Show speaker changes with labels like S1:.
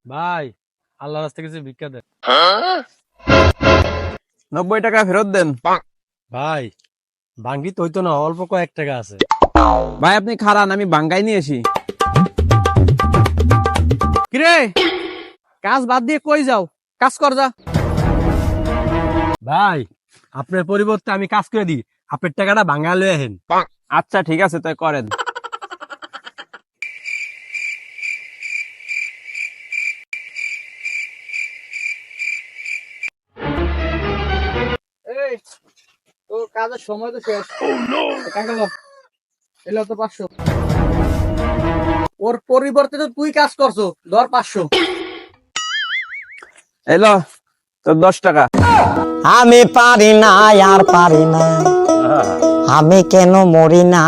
S1: ভাই, আল্লাহর রাস্তায় কিছু ভিক্ষা দেন।
S2: 90 টাকা ফেরত দেন।
S1: ভাই, ভাঙ্গি তো হইতো না, অল্প কয়েক টাকা আছে।
S2: ভাই আপনি খারান, আমি বাঙ্গাই নিয়ে আসি।
S3: কিরে, কাজ বাদ দিয়ে কই যাও? কাজ কর যা।
S1: ভাই, আপনার পরিবর্তে আমি কাজ করে দিই, আপনার টাকাটা ভাঙ্গা লয়ে আহেন।
S2: আচ্ছা ঠিক আছে, তাই করেন।
S3: এই, তোর কাজের সময় তো শেষ। টাকা দাও। এলো তো 500। ওর পরিবর্তে তো তুই কাজ করছো, ধর 500।
S2: এলো তোর 10 টাকা।
S4: আমি পারি না আর পারি না, আমি কেন মরি না।